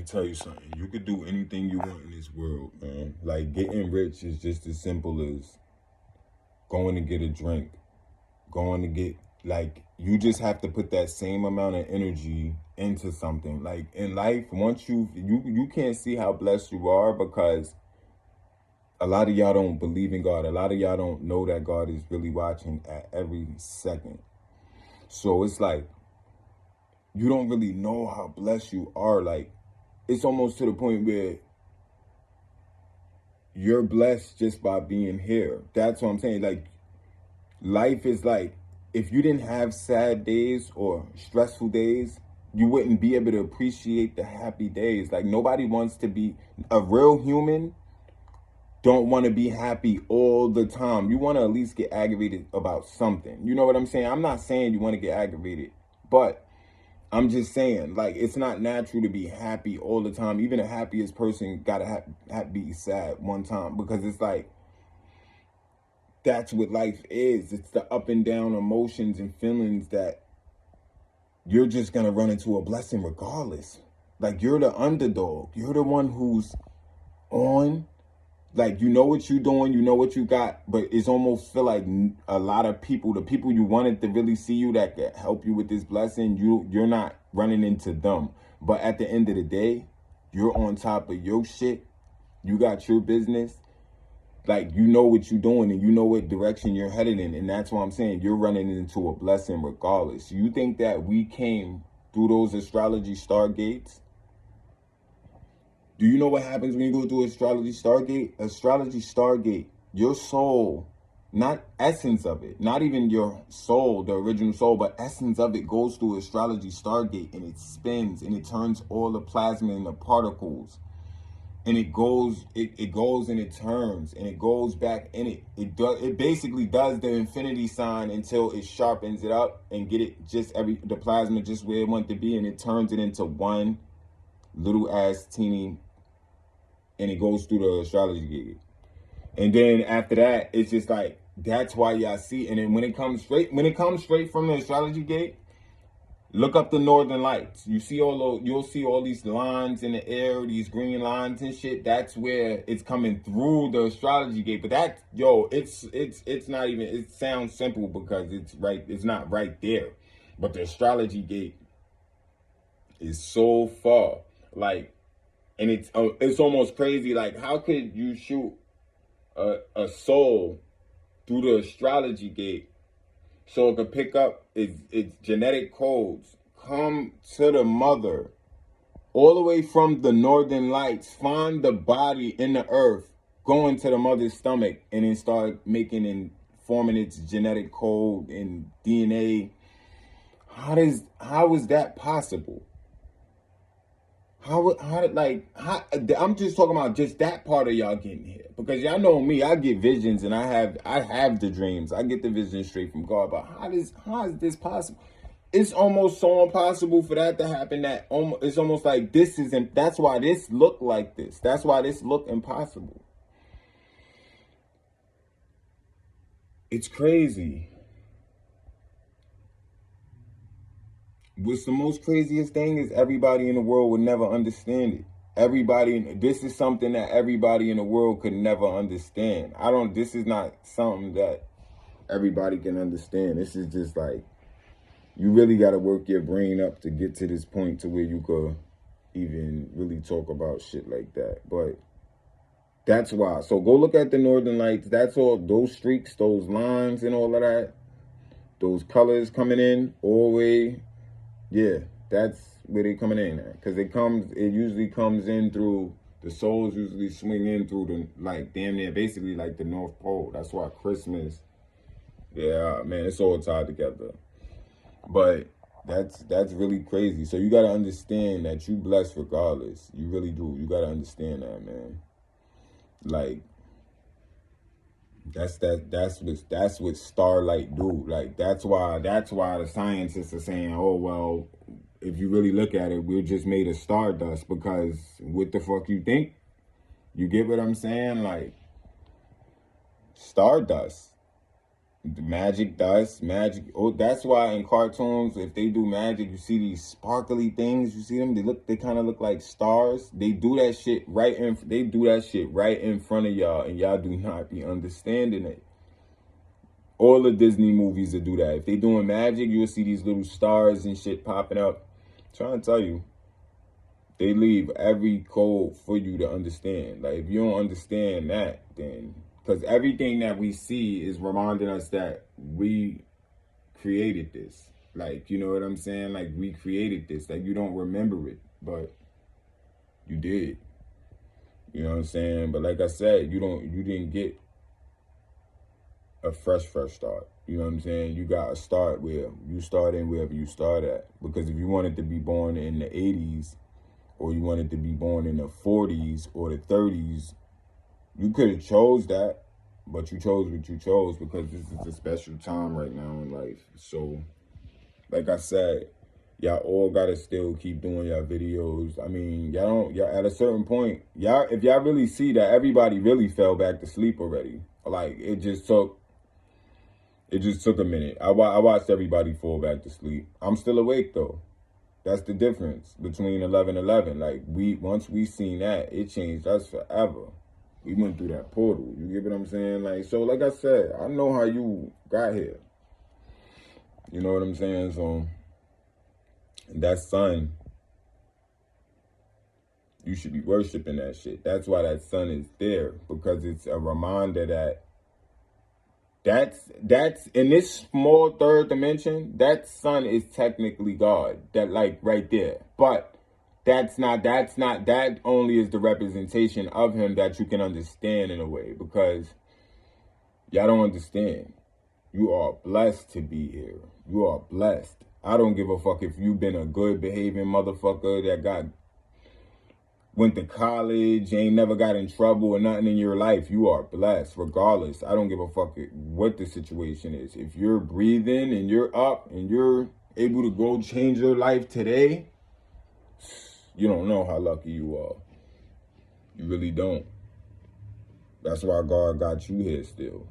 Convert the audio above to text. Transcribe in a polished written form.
me tell you something. You could do anything you want in this world, man. Like, getting rich is just as simple as going to get a drink, going to get, like, you just have to put that same amount of energy into something. Like, in life, once you can't see how blessed you are because a lot of y'all don't believe in God. A lot of y'all don't know that God is really watching at every second. So it's like, you don't really know how blessed you are. Like, it's almost to the point where you're blessed just by being here. That's what I'm saying. Like, life is like, if you didn't have sad days or stressful days, you wouldn't be able to appreciate the happy days. Like, nobody wants to be a real human. Don't want to be happy all the time. You want to at least get aggravated about something. You know what I'm saying? I'm not saying you want to get aggravated, but I'm just saying, like, it's not natural to be happy all the time. Even the happiest person gotta be sad one time, because it's like, that's what life is. It's the up and down emotions and feelings that you're just gonna run into a blessing regardless. Like, you're the underdog. You're the one who's on. Like, you know what you're doing, you know what you got, but it's almost feel like a lot of people, the people you wanted to really see you that could help you with this blessing, you're not running into them. But at the end of the day, you're on top of your shit. You got your business. Like, you know what you're doing and you know what direction you're headed in. And that's why I'm saying you're running into a blessing regardless. You think that we came through those astrology stargates? Do you know what happens when you go through astrology stargate? Astrology stargate, your soul, not essence of it, not even your soul, the original soul, but essence of it goes through astrology stargate, and it spins and it turns all the plasma into particles. And it goes and it turns and it goes back in it. It basically does the infinity sign until it sharpens it up and get it just the plasma just where it wants to be, and it turns it into one little ass teeny, and it goes through the astrology gate. And then after that, it's just like, that's why y'all see. And then when it comes straight from the astrology gate, look up the Northern Lights. You'll see all these lines in the air, these green lines and shit. That's where it's coming through the astrology gate. But it's not even, it sounds simple because it's not right there. But the astrology gate is so far, like, and it's almost crazy. Like, how could you shoot a soul through the astrology gate so it could pick up its genetic codes, come to the mother, all the way from the Northern Lights, find the body in the earth, go into the mother's stomach, and then start making and forming its genetic code and DNA? How is that possible? I'm just talking about just that part of y'all getting here, because y'all know me, I get visions and I have the dreams. I get the vision straight from God. But how is this possible? It's almost so impossible for that to happen that it's almost like this isn't. That's why this look like this. That's why this look impossible. It's crazy. What's the most craziest thing is everybody in the world would never understand it. This is something that everybody in the world could never understand. This is not something that everybody can understand. This is just like, you really got to work your brain up to get to this point to where you could even really talk about shit like that. But that's why. So go look at the Northern Lights. That's all, those streaks, those lines and all of that, those colors coming in all the way. Yeah, that's where they coming in at. Because it usually comes in through, the souls usually swing in through the, like, damn near basically like the North Pole. That's why Christmas, yeah, man, it's all tied together. But that's really crazy. So you got to understand that you blessed regardless. You really do. You got to understand that, man. Like, that's what starlight do. Like, that's why the scientists are saying, oh well, if you really look at it, we're just made of stardust. Because what the fuck you think? You get what I'm saying? Like, stardust. The magic dust, magic. Oh, that's why in cartoons, if they do magic, you see these sparkly things. You see them? They kind of look like stars. They do that shit right in. They do that shit right in front of y'all, and y'all do not be understanding it. All the Disney movies that do that. If they doing magic, you'll see these little stars and shit popping up. I'm trying to tell you, they leave every code for you to understand. Like, if you don't understand that, then... Because everything that we see is reminding us that we created this. Like, you know what I'm saying? Like, we created this. Like, you don't remember it, but you did. You know what I'm saying? But like I said, you didn't get a fresh start. You know what I'm saying? You got to start where you start in wherever you start at. Because if you wanted to be born in the 80s, or you wanted to be born in the 40s or the 30s, you could have chose that, but you chose what you chose because this is a special time right now in life. So, like I said, y'all all gotta still keep doing y'all videos. I mean, y'all at a certain point, if y'all really see that everybody really fell back to sleep already. Like, it just took a minute. I watched everybody fall back to sleep. I'm still awake though. That's the difference between 11/11. Like, once we seen that, it changed us forever. We went through that portal. You get what I'm saying? Like, so like I said, I know how you got here. You know what I'm saying? So that sun, you should be worshiping that shit. That's why that sun is there, because it's a reminder that that's in this small third dimension, that sun is technically God. That, like, right there. But that only is the representation of him that you can understand in a way, because y'all don't understand. You are blessed to be here. You are blessed. I don't give a fuck if you've been a good behaving motherfucker that went to college, ain't never got in trouble or nothing in your life. You are blessed regardless. I don't give a fuck what the situation is. If you're breathing and you're up and you're able to go change your life today, you don't know how lucky you are. You really don't. That's why God got you here still.